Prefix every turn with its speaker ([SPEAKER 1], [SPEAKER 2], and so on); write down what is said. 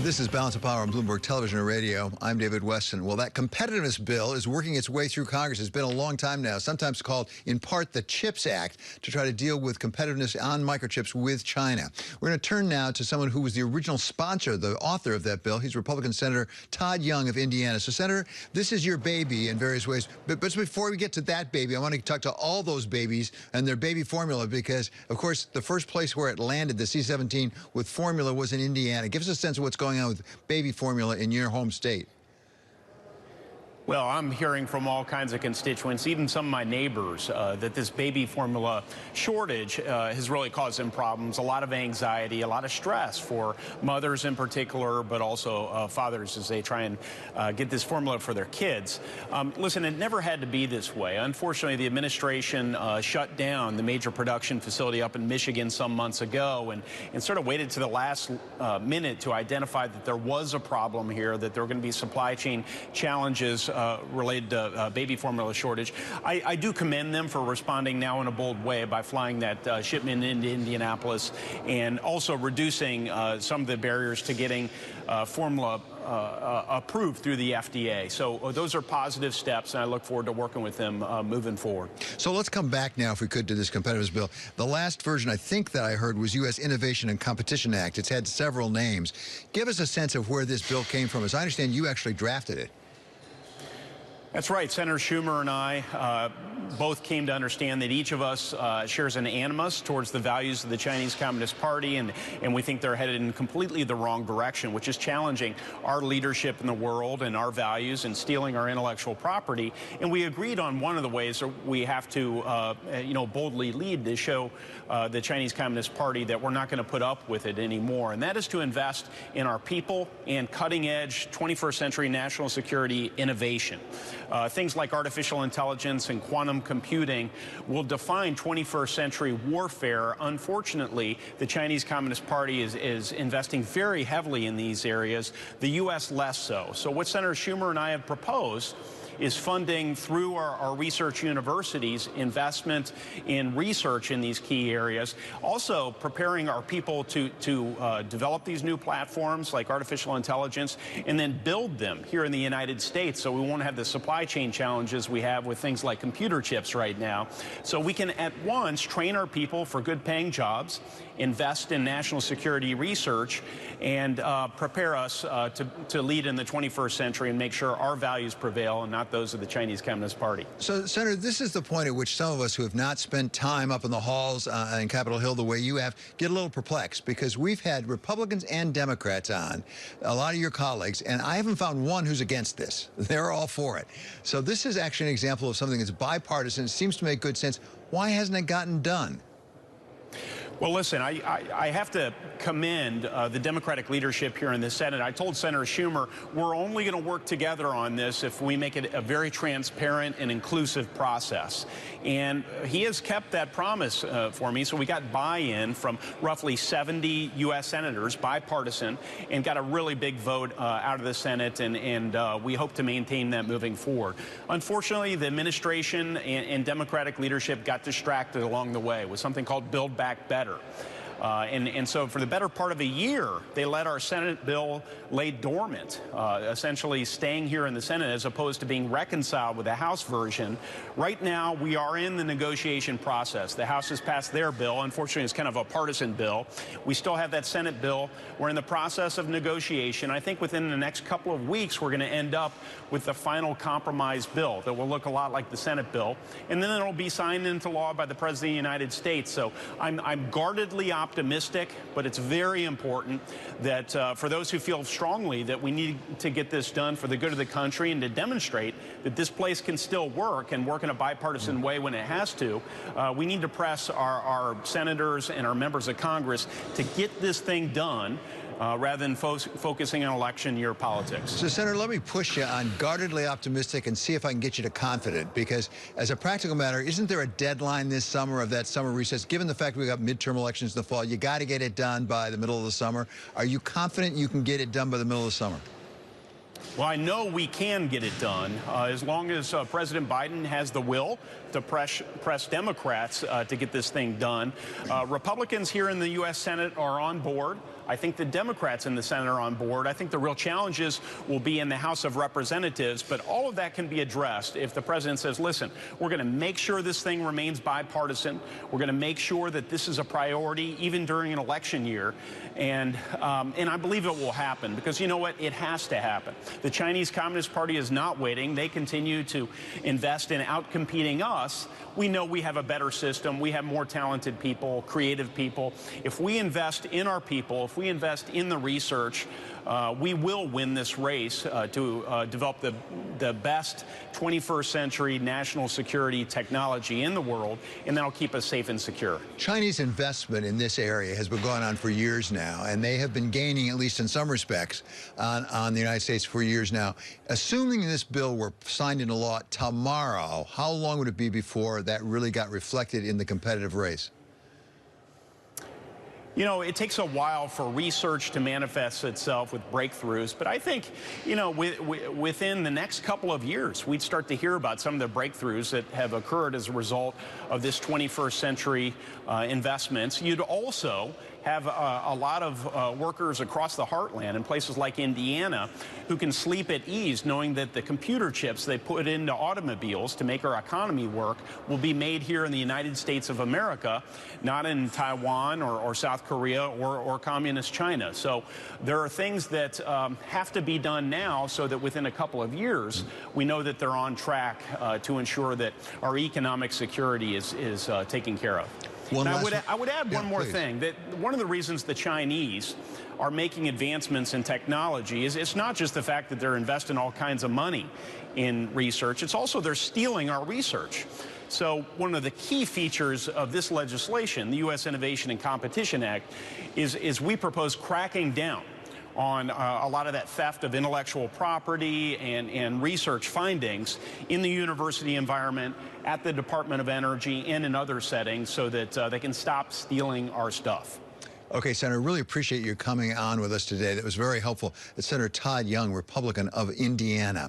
[SPEAKER 1] This is Balance of Power on Bloomberg Television and Radio. I'm David Weston. Well, that competitiveness bill is working its way through Congress. It's been a long time now, sometimes called, in part, the CHIPS Act, to try to deal with competitiveness on microchips with China. We're going to turn now to someone who was the original sponsor, the author of that bill. He's Republican Senator Todd Young of Indiana. So, Senator, this is your baby in various ways. But before we get to that baby, I want to talk to all those babies and their baby formula because, of course, the first place where it landed, the C-17 with formula, was in Indiana. Give us a sense of what's going on with baby formula in your home state.
[SPEAKER 2] Well, I'm hearing from all kinds of constituents, even some of my neighbors, that this baby formula shortage has really caused them problems, a lot of anxiety, a lot of stress for mothers in particular, but also fathers as they try and get this formula for their kids. Listen, it never had to be this way. Unfortunately, the administration shut down the major production facility up in Michigan some months ago and sort of waited to the last minute to identify that there was a problem here, that there were going to be supply chain challenges related to baby formula shortage. I do commend them for responding now in a bold way by flying that shipment into Indianapolis and also reducing some of the barriers to getting formula approved through the FDA. So those are positive steps, and I look forward to working with them moving forward.
[SPEAKER 1] So let's come back now, if we could, to this competitiveness bill. The last version I think that I heard was U.S. Innovation and Competition Act. It's had several names. Give us a sense of where this bill came from. As I understand, you actually drafted it.
[SPEAKER 2] That's right. Senator Schumer and I both came to understand that each of us shares an animus towards the values of the Chinese Communist Party, and we think they're headed in completely the wrong direction, which is challenging our leadership in the world and our values and stealing our intellectual property. And we agreed on one of the ways that we have to, boldly lead to show the Chinese Communist Party that we're not going to put up with it anymore, and that is to invest in our people and cutting-edge 21st century national security innovation. Things like artificial intelligence and quantum computing will define 21st century warfare. Unfortunately, the Chinese Communist Party is investing very heavily in these areas, the U.S. less so. So what Senator Schumer and I have proposed is funding through our research universities, investment in research in these key areas, also preparing our people to develop these new platforms like artificial intelligence and then build them here in the United States so we won't have the supply chain challenges we have with things like computer chips right now. So we can at once train our people for good paying jobs, invest in national security research, and prepare us to lead in the 21st century and make sure our values prevail and not those of the Chinese Communist Party.
[SPEAKER 1] So, Senator, this is the point at which some of us who have not spent time up in the halls in Capitol Hill the way you have get a little perplexed, because we've had Republicans and Democrats on, a lot of your colleagues, and I haven't found one who's against this. They're all for it. So this is actually an example of something that's bipartisan. It seems to make good sense. Why hasn't it gotten done?
[SPEAKER 2] Well, listen, I have to commend the Democratic leadership here in the Senate. I told Senator Schumer we're only going to work together on this if we make it a very transparent and inclusive process. And he has kept that promise for me. So we got buy-in from roughly 70 U.S. senators, bipartisan, and got a really big vote out of the Senate. And we hope to maintain that moving forward. Unfortunately, the administration and Democratic leadership got distracted along the way with something called Build Back Better. And so for the better part of a year, they let our Senate bill lay dormant, essentially staying here in the Senate as opposed to being reconciled with the House version. Right now, we are in the negotiation process. The House has passed their bill. Unfortunately, it's kind of a partisan bill. We still have that Senate bill. We're in the process of negotiation. I think within the next couple of weeks, we're going to end up with the final compromise bill that will look a lot like the Senate bill. And then it'll be signed into law by the President of the United States. So I'm guardedly optimistic, but it's very important that for those who feel strongly that we need to get this done for the good of the country and to demonstrate that this place can still work and work in a bipartisan way when it has to, we need to press our senators and our members of Congress to get this thing done rather than focusing on election year politics.
[SPEAKER 1] So, Senator, let me push you on guardedly optimistic and see if I can get you to confident, because as a practical matter, isn't there a deadline this summer of that summer recess? Given the fact we got midterm elections in the fall, you got to get it done by the middle of the summer. Are you confident you can get it done by the middle of the summer?
[SPEAKER 2] Well, I know we can get it done as long as President Biden has the will to press Democrats to get this thing done. Republicans here in the U.S. Senate are on board. I think the Democrats in the Senate are on board. I think the real challenges will be in the House of Representatives, but all of that can be addressed if the president says, listen, we're going to make sure this thing remains bipartisan. We're going to make sure that this is a priority even during an election year. And I believe it will happen because, you know what, it has to happen. The Chinese Communist Party is not waiting. They continue to invest in outcompeting us. We know we have a better system. We have more talented people, creative people. If we invest in our people, if we invest in the research, we will win this race to develop the best 21st century national security technology in the world, and that'll keep us safe and secure.
[SPEAKER 1] Chinese investment in this area has been going on for years now, and they have been gaining, at least in some respects, on the United States for years now. Assuming this bill were signed into law tomorrow, how long would it be before that really got reflected in the competitive race?
[SPEAKER 2] You know, it takes a while for research to manifest itself with breakthroughs, but I think, you know, within the next couple of years, we'd start to hear about some of the breakthroughs that have occurred as a result of this 21st century investments. You'd also have a lot of workers across the heartland in places like Indiana who can sleep at ease knowing that the computer chips they put into automobiles to make our economy work will be made here in the United States of America, not in Taiwan or South Korea or communist China. So there are things that have to be done now so that within a couple of years we know that they're on track to ensure that our economic security is taken care of. I would add one more thing, that one of the reasons the Chinese are making advancements in technology is it's not just the fact that they're investing all kinds of money in research, it's also they're stealing our research. So one of the key features of this legislation, the U.S. Innovation and Competition Act, is we propose cracking down on a lot of that theft of intellectual property and research findings in the university environment, at the Department of Energy, and in other settings so that they can stop stealing our stuff.
[SPEAKER 1] Okay, Senator, really appreciate you coming on with us today. That was very helpful. It's Senator Todd Young, Republican of Indiana.